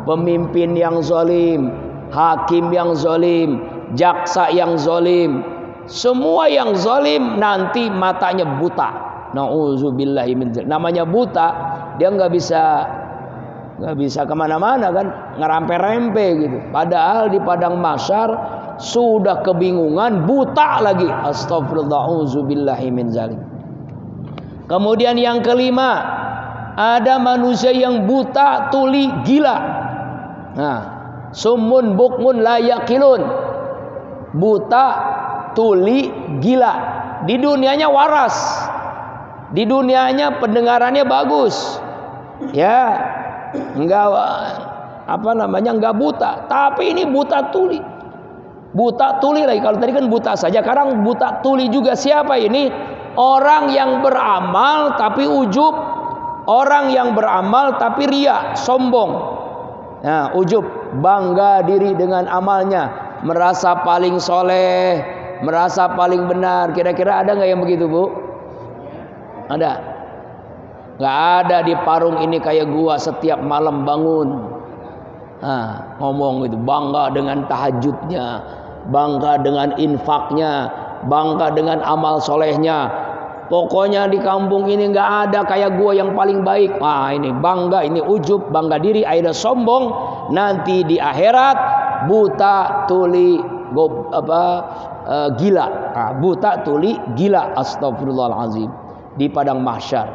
pemimpin yang zalim, hakim yang zalim, jaksa yang zalim, semua yang zalim nanti matanya buta. Nauzubillahi min dzalik. Namanya buta, dia nggak bisa kemana-mana kan, ngerampe-rempe gitu. Padahal di padang mahsyar sudah kebingungan, buta lagi. Astagfirullah, auzubillahi min dzalik. Kemudian yang kelima, ada manusia yang buta, tuli, gila. Nah, summun bukmun la yaqilun. Buta, tuli, gila. Di dunianya waras. Di dunianya pendengarannya bagus. Ya, enggak enggak buta, tapi ini buta tuli. Buta tuli lagi. Kalau tadi kan buta saja, sekarang buta tuli juga. Siapa ini? Orang yang beramal tapi ujub, orang yang beramal tapi ria, sombong. Nah, ujub, bangga diri dengan amalnya, merasa paling soleh, merasa paling benar. Kira-kira ada nggak yang begitu, Bu? Ada? Nggak ada di Parung ini kayak gua setiap malam bangun. Nah, ngomong itu bangga dengan tahajudnya, bangga dengan infaknya, bangga dengan amal solehnya. Pokoknya di kampung ini nggak ada kayak gua yang paling baik. Wah, ini bangga, ini ujub, bangga diri, akhirnya sombong. Nanti di akhirat buta, tuli, gila. Nah, buta, tuli, gila. Astagfirullahaladzim. Di padang mahsyar.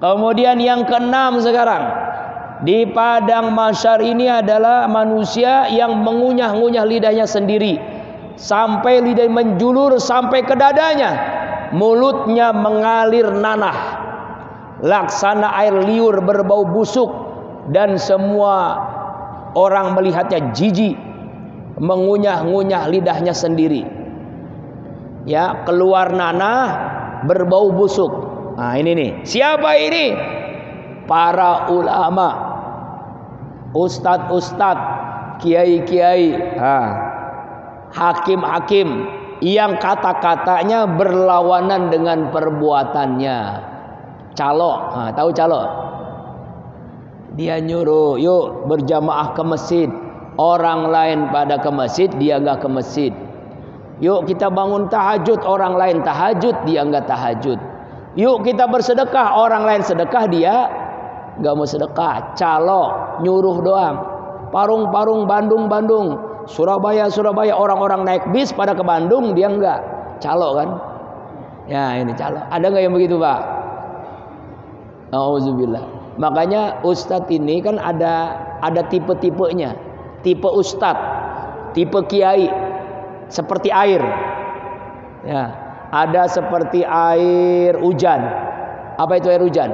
Kemudian yang keenam sekarang, di padang mahsyar ini adalah manusia yang mengunyah-ngunyah lidahnya sendiri sampai lidah menjulur sampai ke dadanya. Mulutnya mengalir nanah, laksana air liur berbau busuk, dan semua orang melihatnya jijik, mengunyah-ngunyah lidahnya sendiri. Ya, keluar nanah, berbau busuk. Nah, ini nih. Siapa ini? Para ulama, ustadz-ustadz, kiai-kiai, hakim-hakim, yang kata-katanya berlawanan dengan perbuatannya. Calo, tahu calo? Dia nyuruh, yuk berjamaah ke masjid. Orang lain pada ke masjid, dia nggak ke masjid. Yuk kita bangun tahajud, orang lain tahajud, dia nggak tahajud. Yuk kita bersedekah, orang lain sedekah, dia nggak mau sedekah. Calo, nyuruh doang. Parung, Bandung, Surabaya, orang-orang naik bis pada ke Bandung, dia enggak. Calo kan? Ya, ini calo. Ada enggak yang begitu, Pak? Auzubillah. Makanya ustadz ini kan ada tipe-tipenya. Tipe ustadz, tipe kiai, seperti air. Ya, ada seperti air hujan. Apa itu air hujan?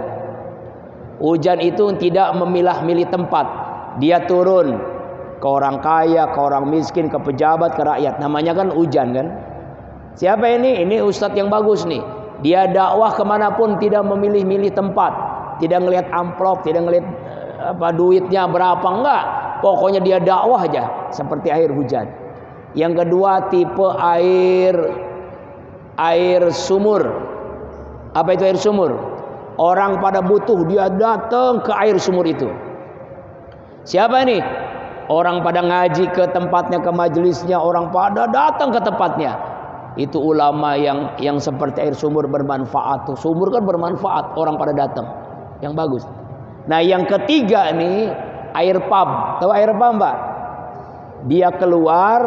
Hujan itu tidak memilah-milih tempat. Dia turun ke orang kaya, ke orang miskin, ke pejabat, ke rakyat. Namanya kan hujan kan. Siapa ini? Ini ustadz yang bagus nih. Dia dakwah kemanapun tidak memilih-milih tempat, tidak ngelihat amplop, tidak ngelihat duitnya berapa, enggak. Pokoknya dia dakwah aja seperti air hujan. Yang kedua tipe air sumur. Apa itu air sumur? Orang pada butuh, dia datang ke air sumur itu. Siapa ini? Orang pada ngaji ke tempatnya, ke majelisnya, orang pada datang ke tempatnya. Itu ulama yang seperti air sumur bermanfaat. Tuh, sumur kan bermanfaat, orang pada datang. Yang bagus. Nah, yang ketiga nih air pump. Tahu air pump, Pak? Dia keluar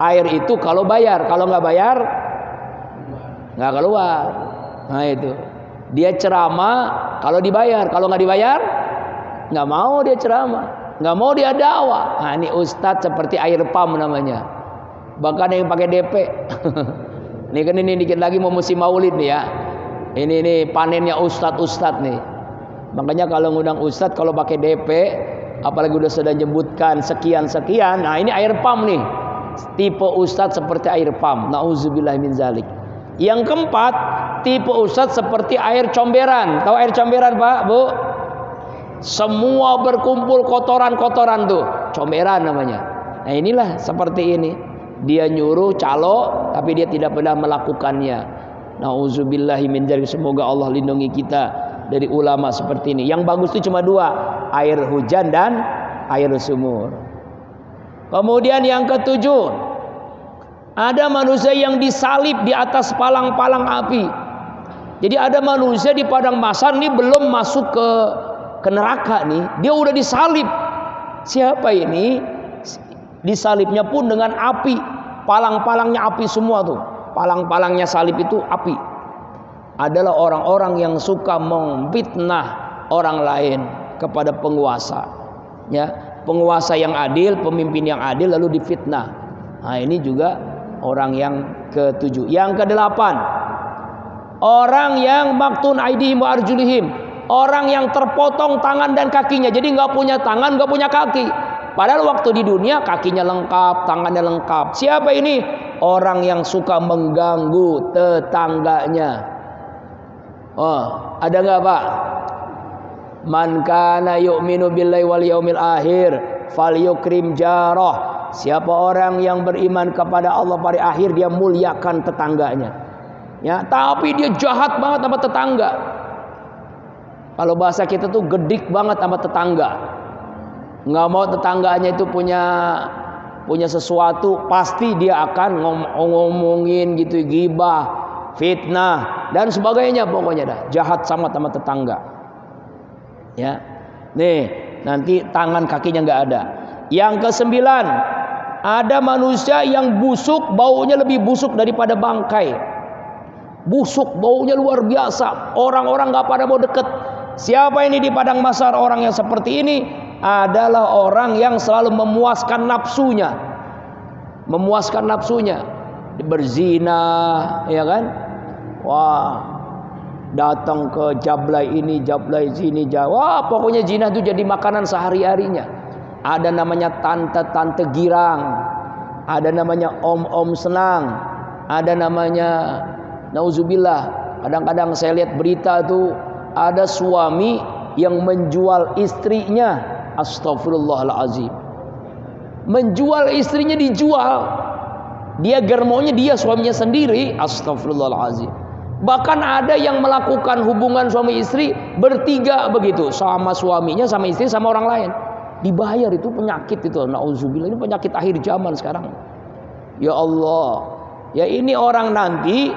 air itu kalau bayar, kalau nggak bayar nggak keluar. Nah itu dia ceramah kalau dibayar, kalau nggak dibayar nggak mau dia ceramah, nggak mau dia dakwah. Nah ini ustadz seperti air pump namanya. Bahkan yang pakai DP. Nih kan ini dikit lagi mau musim maulid nih ya. Ini panennya ustadz nih. Makanya kalau ngundang ustadz kalau pakai DP, apalagi udah sudah nyebutkan sekian, nah ini air pump nih. Tipe ustadz seperti air pump. Nauzubillah min zalik. Yang keempat, tipe ustadz seperti air comberan. Tahu air comberan, Pak, Bu? Semua berkumpul kotoran-kotoran tuh, comberan namanya. Nah, inilah seperti ini. Dia nyuruh calo tapi dia tidak pernah melakukannya. Nauzubillahi min zalik. Semoga Allah lindungi kita dari ulama seperti ini. Yang bagus itu cuma dua, air hujan dan air sumur. Kemudian yang ketujuh, ada manusia yang disalib di atas palang-palang api. Jadi ada manusia di padang mahsyar nih belum masuk ke neraka nih, dia udah disalib. Siapa ini? Disalibnya pun dengan api, palang-palangnya api semua tuh. Palang-palangnya salib itu api. Adalah orang-orang yang suka memfitnah orang lain kepada penguasa. Ya, penguasa yang adil, pemimpin yang adil lalu difitnah. Nah, ini juga orang yang ketujuh. Yang kedelapan, orang yang maktun aidihim wa arjulihim, orang yang terpotong tangan dan kakinya. Jadi nggak punya tangan, nggak punya kaki. Padahal waktu di dunia kakinya lengkap, tangannya lengkap. Siapa ini? Orang yang suka mengganggu tetangganya. Oh, ada nggak, Pak? Man kana yu'minu billahi wal yaumil akhir falyukrim jarah. Siapa orang yang beriman kepada Allah pada akhir, dia muliakan tetangganya. Ya, tapi dia jahat banget sama tetangga. Kalau bahasa kita tuh gedik banget sama tetangga. Nggak mau tetangganya itu punya sesuatu, pasti dia akan ngomongin gitu, gibah, fitnah dan sebagainya, pokoknya dah jahat sama tetangga. Ya, nih nanti tangan kakinya nggak ada. Yang kesembilan, ada manusia yang busuk, baunya lebih busuk daripada bangkai. Busuk, baunya luar biasa. Orang-orang nggak pada mau deket. Siapa ini di padang mahsyar? Orang yang seperti ini adalah orang yang selalu memuaskan nafsunya, berzina, ya kan? Wah, datang ke jablay ini, jablay sini, wah pokoknya zina itu jadi makanan sehari-harinya. Ada namanya tante-tante girang, ada namanya om-om senang, ada namanya nauzubillah. Kadang-kadang saya lihat berita tuh ada suami yang menjual istrinya. Astagfirullahaladzim. Menjual istrinya, dijual. Dia germonya dia suaminya sendiri. Astagfirullahaladzim. Bahkan ada yang melakukan hubungan suami istri bertiga begitu, sama suaminya, sama istri, sama orang lain. Dibayar, itu penyakit itu. Nauzubillah, ini penyakit akhir zaman sekarang. Ya Allah. Ya ini orang nanti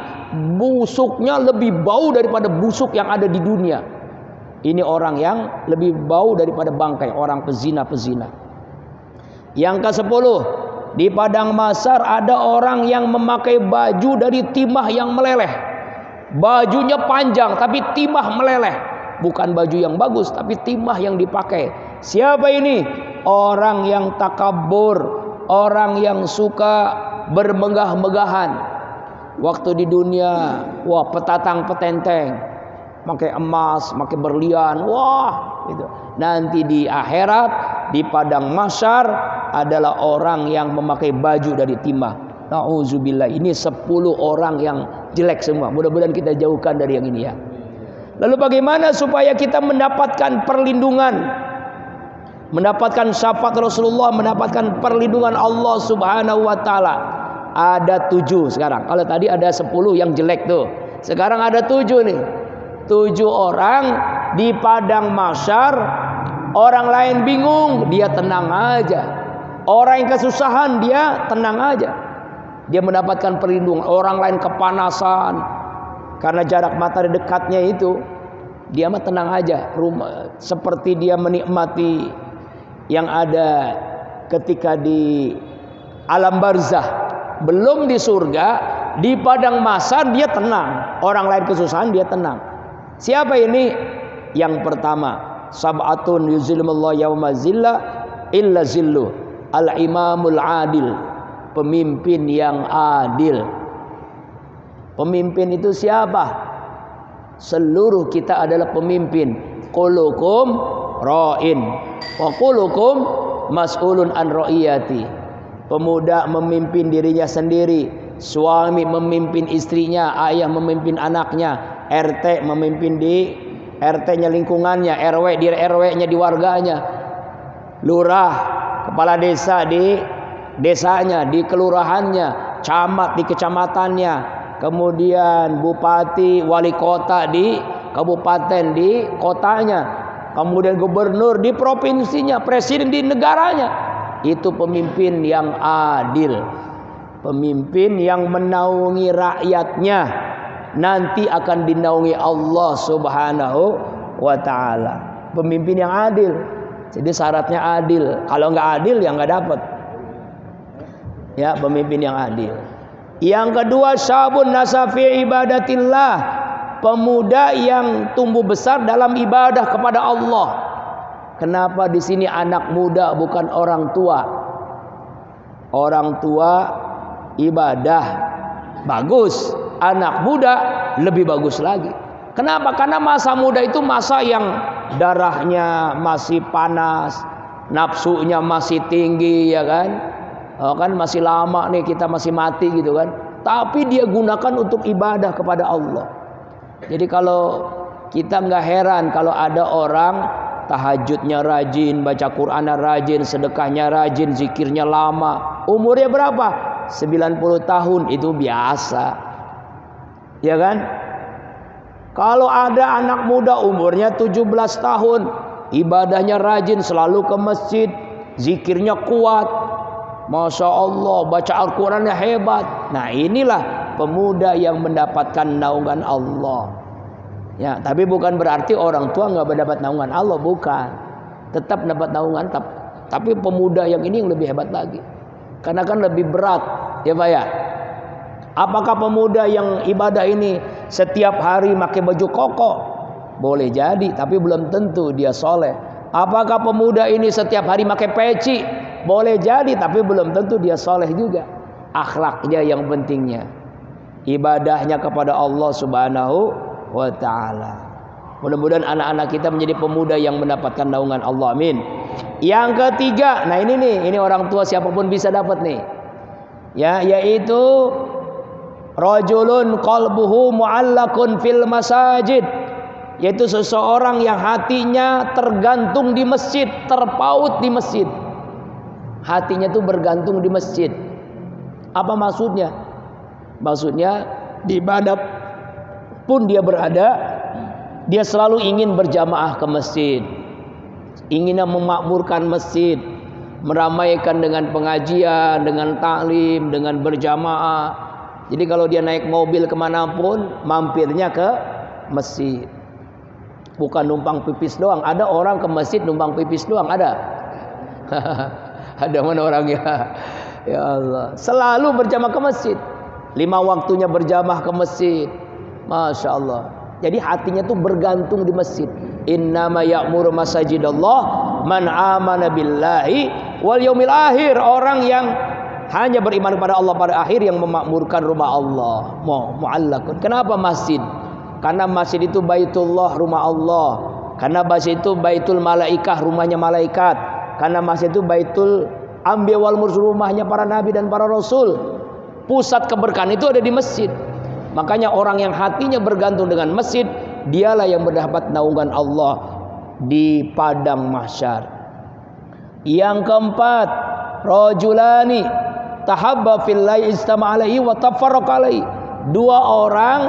busuknya lebih bau daripada busuk yang ada di dunia. Ini orang yang lebih bau daripada bangkai, orang pezina-pezina. Yang ke-10, di padang mahsyar ada orang yang memakai baju dari timah yang meleleh. Bajunya panjang tapi timah meleleh. Bukan baju yang bagus tapi timah yang dipakai. Siapa ini? Orang yang takabur, orang yang suka bermegah-megahan. Waktu di dunia, wah petatang petenteng, pakai emas, pakai berlian, wah gitu. Nanti di akhirat, di padang mahsyar adalah orang yang memakai baju dari timah. Nauzubillah. Ini 10 orang yang jelek semua. Mudah-mudahan kita jauhkan dari yang ini ya. Lalu bagaimana supaya kita mendapatkan perlindungan, mendapatkan syafaat Rasulullah, mendapatkan perlindungan Allah Subhanahu wa taala? Ada 7 sekarang. Kalau tadi ada 10 yang jelek tuh, sekarang ada 7 nih. 7 orang di padang mahsyar, orang lain bingung, dia tenang aja. Orang yang kesusahan, dia tenang aja. Dia mendapatkan perlindungan. Orang lain kepanasan karena jarak matahari dekatnya itu, dia mah tenang aja. Seperti dia menikmati yang ada ketika di alam barzah, belum di surga. Di padang mahsyar dia tenang. Orang lain kesusahan, dia tenang. Siapa ini? Yang pertama, sab'atun yuzilullah yauma zilla illa zillu, al-imamul adil, pemimpin yang adil. Pemimpin itu siapa? Seluruh kita adalah pemimpin. Qulukum ra'in wa qulukum mas'ulun an ra'iyati. Pemuda memimpin dirinya sendiri, suami memimpin istrinya, ayah memimpin anaknya, RT memimpin di RT-nya lingkungannya, RW di RW-nya di warganya, lurah, kepala desa di desanya, di kelurahannya, camat di kecamatannya, kemudian bupati, wali kota di kabupaten di kotanya, kemudian gubernur di provinsinya, presiden di negaranya. Itu pemimpin yang adil, pemimpin yang menaungi rakyatnya, nanti akan dinaungi Allah Subhanahu wa ta'ala. Pemimpin yang adil. Jadi syaratnya adil. Kalau nggak adil ya nggak dapat. Ya, pemimpin yang adil. Yang kedua, syabun nasafi ibadatillah, pemuda yang tumbuh besar dalam ibadah kepada Allah. Kenapa di sini anak muda bukan orang tua? Orang tua ibadah bagus, anak muda lebih bagus lagi. Kenapa? Karena masa muda itu masa yang darahnya masih panas, nafsunya masih tinggi, ya kan? Oh, kan masih lama nih kita masih mati gitu kan. Tapi dia gunakan untuk ibadah kepada Allah. Jadi kalau kita nggak heran kalau ada orang tahajudnya rajin, baca Qur'annya rajin, sedekahnya rajin, zikirnya lama. Umurnya berapa? 90 tahun, itu biasa. Ya kan? Kalau ada anak muda umurnya 17 tahun, ibadahnya rajin, selalu ke masjid, zikirnya kuat, Masya Allah, baca Al-Qurannya hebat. Nah, inilah pemuda yang mendapatkan naungan Allah. Ya, tapi bukan berarti orang tua nggak mendapat naungan Allah, bukan. Tetap dapat naungan, tapi pemuda yang ini yang lebih hebat lagi. Karena kan lebih berat, ya Pak ya. Apakah pemuda yang ibadah ini setiap hari pakai baju koko? Boleh jadi, tapi belum tentu dia soleh. Apakah pemuda ini setiap hari pakai peci? Boleh jadi, tapi belum tentu dia soleh juga. Akhlaknya yang pentingnya, ibadahnya kepada Allah Subhanahu wa ta'ala. Mudah-mudahan anak-anak kita menjadi pemuda yang mendapatkan naungan Allah. Amin. Yang ketiga, nah ini nih, ini orang tua siapapun bisa dapat nih. Ya, yaitu rajulun qalbuhu mu'allaqun fil masajid, yaitu seseorang yang hatinya tergantung di masjid, terpaut di masjid. Hatinya tuh bergantung di masjid. Apa maksudnya? Maksudnya di ibadah pun dia berada, dia selalu ingin berjamaah ke masjid, ingin memakmurkan masjid, meramaikan dengan pengajian, dengan taklim, dengan berjamaah. Jadi kalau dia naik mobil kemanapun, mampirnya ke masjid. Bukan numpang pipis doang. Ada orang ke masjid numpang pipis doang, ada? Ada mana orangnya? Ya Allah, selalu berjamaah ke masjid, 5 waktunya berjamaah ke masjid. Masya Allah. Jadi hatinya tuh bergantung di masjid. Innama ya'muru masajidallah man amana billahi wal yaumil akhir. Orang yang hanya beriman kepada Allah pada akhir, yang memakmurkan rumah Allah. Mu'allakun. Kenapa masjid? Karena masjid itu baitullah, rumah Allah. Karena masjid itu baitul malaikah, rumahnya malaikat. Karena masjid itu baitul anbiya wal mursalin, rumahnya para nabi dan para rasul. Pusat keberkahan itu ada di masjid. Makanya orang yang hatinya bergantung dengan masjid, dialah yang mendapat naungan Allah di padang mahsyar. Yang keempat, rajulani tahabba fillahi istama alaihi wa tafarraqa alaihi. 2 orang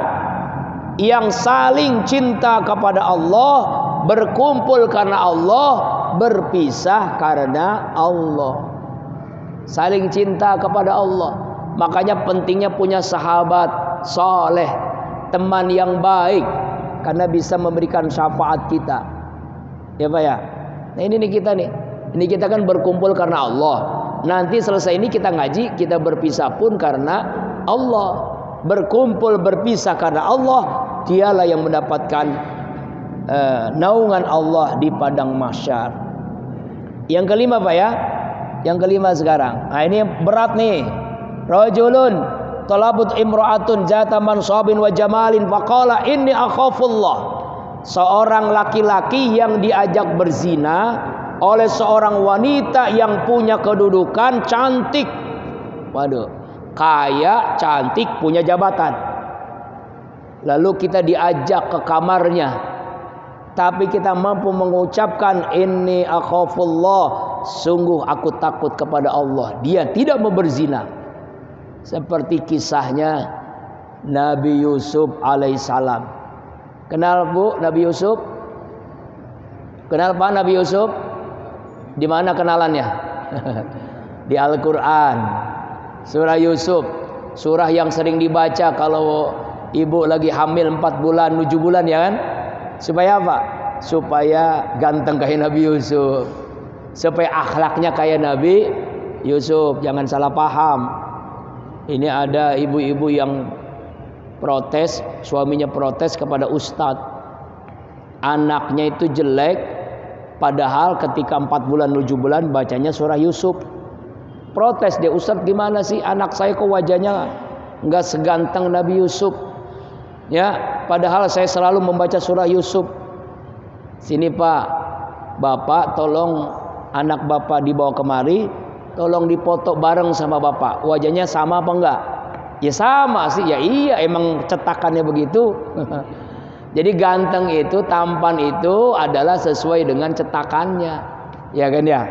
yang saling cinta kepada Allah, berkumpul karena Allah, berpisah karena Allah. Saling cinta kepada Allah. Makanya pentingnya punya sahabat soleh, teman yang baik, karena bisa memberikan syafaat kita. Ya Pak ya. Nah ini nih kita nih. Ini kita kan berkumpul karena Allah. Nanti selesai ini kita ngaji, kita berpisah pun karena Allah. Berkumpul berpisah karena Allah, dialah yang mendapatkan naungan Allah di padang mahsyar. Yang kelima Pak ya. Yang kelima sekarang. Nah ini berat nih. Rajulun talabut imra'atun zata mansabin wa jamalin faqala inni akhafullah. Seorang laki-laki yang diajak berzina oleh seorang wanita yang punya kedudukan, cantik. Waduh, kaya, cantik, punya jabatan. Lalu kita diajak ke kamarnya, tapi kita mampu mengucapkan inni akhafullah, sungguh aku takut kepada Allah. Dia tidak mau berzina. Seperti kisahnya Nabi Yusuf alaihissalam. Kenal Bu Nabi Yusuf? Kenal Pak Nabi Yusuf? Di mana kenalannya? Di Al-Quran. Surah Yusuf, surah yang sering dibaca kalau ibu lagi hamil 4 bulan, 7 bulan ya kan? Supaya apa? Supaya ganteng kayak Nabi Yusuf, supaya akhlaknya kayak Nabi Yusuf. Jangan salah paham. Ini ada ibu-ibu yang protes, suaminya protes kepada ustadz, anaknya itu jelek, padahal ketika 4 bulan 7 bulan bacanya surah Yusuf. Protes dia, ustadz gimana sih anak saya kok wajahnya nggak seganteng Nabi Yusuf ya, padahal saya selalu membaca surah Yusuf. Sini Pak, Bapak tolong anak Bapak dibawa kemari, tolong dipoto bareng sama Bapak. Wajahnya sama apa enggak? Ya sama sih. Ya iya, emang cetakannya begitu. Jadi ganteng itu, tampan itu adalah sesuai dengan cetakannya. Ya kan ya?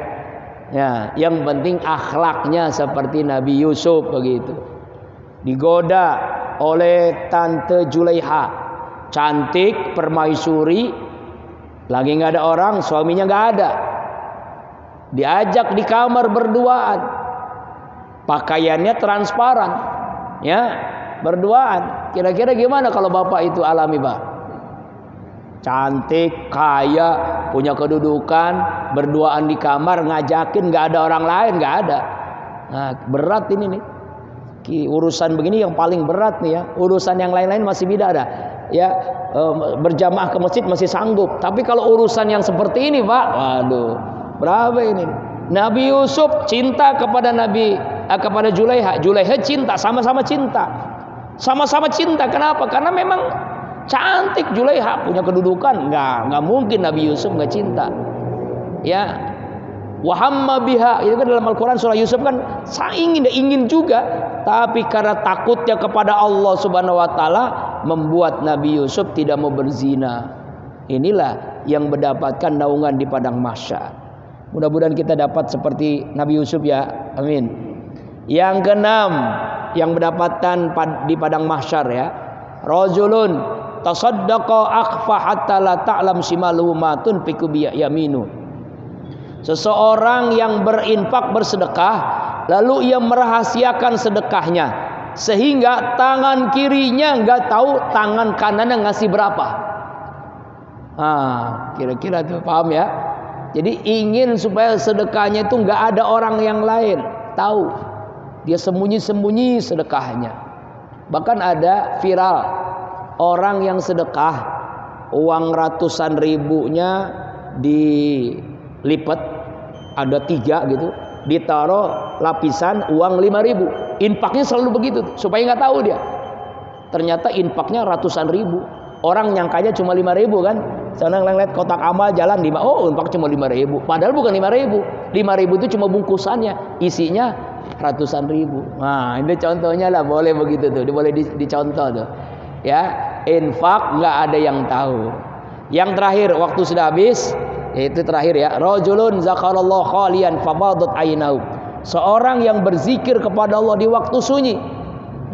Ya, yang penting akhlaknya seperti Nabi Yusuf begitu. Digoda oleh tante Julaiha, cantik, permaisuri, lagi nggak ada orang, suaminya nggak ada. Diajak di kamar berduaan, pakaiannya transparan, ya, berduaan. Kira-kira gimana kalau bapak itu alami Pak? Cantik, kaya, punya kedudukan, berduaan di kamar, ngajakin, nggak ada orang lain, nggak ada. Nah, berat ini nih. Urusan begini yang paling berat nih ya. Urusan yang lain-lain masih beda ada. Ya, berjamaah ke masjid masih sanggup. Tapi kalau urusan yang seperti ini Pak, waduh, berapa ini? Nabi Yusuf cinta kepada kepada Julaiha. Julaiha cinta, sama-sama cinta. Sama-sama cinta. Kenapa? Karena memang cantik Julaiha, punya kedudukan. Nggak mungkin Nabi Yusuf nggak cinta. Ya, wahamma biha, itu kan dalam Al-Quran surah Yusuf kan ingin juga, tapi karena takutnya kepada Allah Subhanahu Wa Taala membuat Nabi Yusuf tidak mau berzina. Inilah yang mendapatkan naungan di padang mahsyar. Mudah-mudahan kita dapat seperti Nabi Yusuf ya, amin. Yang keenam yang mendapatkan di padang mahsyar ya, rajulun tasaddaqa akhfa hatta la ta'lam shimaluhu ma tunfiqu bi yaminu. Seseorang yang berinfak, bersedekah, lalu ia merahasiakan sedekahnya sehingga tangan kirinya nggak tahu tangan kanannya ngasih berapa. Kira-kira tuh paham ya? Jadi ingin supaya sedekahnya itu nggak ada orang yang lain tahu. Dia sembunyi-sembunyi sedekahnya. Bahkan ada viral orang yang sedekah, uang ratusan ribunya dilipat, ada 3 gitu, ditaruh lapisan uang 5.000. Infaknya selalu begitu supaya nggak tahu dia. Ternyata infaknya ratusan ribu. Orang nyangkanya cuma 5.000 kan. Sekarang lihat kotak amal jalan 5, oh infak cuma 5.000. Padahal bukan 5.000. 5.000 itu cuma bungkusannya, isinya ratusan ribu. Nah, ini contohnya lah, boleh begitu tuh, boleh dicontoh tuh. Ya, infak nggak ada yang tahu. Yang terakhir, waktu sudah habis, yaitu terakhir ya, rajulun zakarallahu khalian fabadat aynahu. Seorang yang berzikir kepada Allah di waktu sunyi.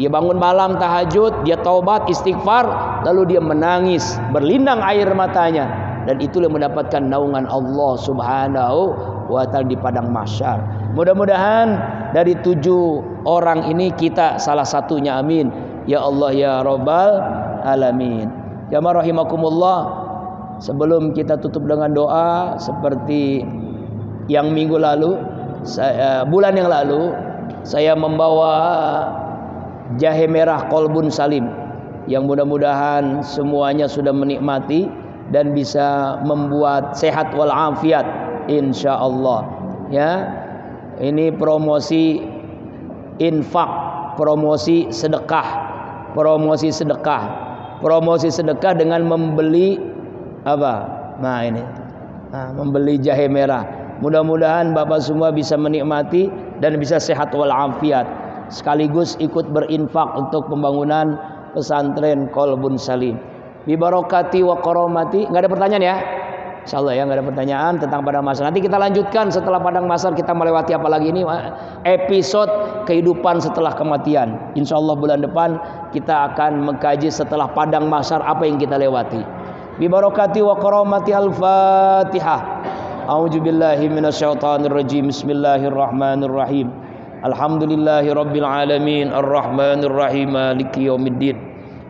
Dia bangun malam tahajud, dia taubat, istighfar, lalu dia menangis, berlinang air matanya, dan itulah yang mendapatkan naungan Allah Subhanahu wa taala di padang mahsyar. Mudah-mudahan dari 7 orang ini kita salah satunya, amin ya Allah ya Rabbal alamin. Jamaah rahimakumullah, sebelum kita tutup dengan doa seperti yang minggu lalu, bulan yang lalu saya membawa jahe merah Qalbun Salim yang mudah-mudahan semuanya sudah menikmati dan bisa membuat sehat walafiat insyaallah. Ya, ini promosi infak, promosi sedekah, promosi sedekah dengan membeli apa? Nah ini, membeli jahe merah. Mudah-mudahan Bapak semua bisa menikmati dan bisa sehat walafiat, sekaligus ikut berinfak untuk pembangunan pesantren Qalbun Salim. Bi barakati wa karamati. Enggak ada pertanyaan ya? Insyaallah ya, enggak ada pertanyaan tentang padang mahsyar. Nanti kita lanjutkan setelah padang mahsyar, kita melewati apa lagi ini? Episode kehidupan setelah kematian. Insyaallah bulan depan kita akan mengkaji setelah padang mahsyar apa yang kita lewati. Bi barakati wa karamati al-Fatihah. A'udzubillahi minasyaitonirrajim. Bismillahirrahmanirrahim. Alhamdulillahi rabbil alamin arrahmanir rahim maliki yaumiddin.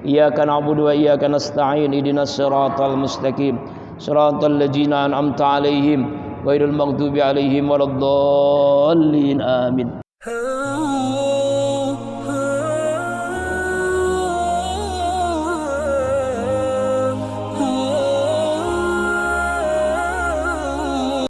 Iyyaka na'budu wa iyyaka nasta'in ihdinas siratal mustaqim siratal ladzina an'amta 'alaihim ghairil maghdubi 'alaihim waladdallin amin.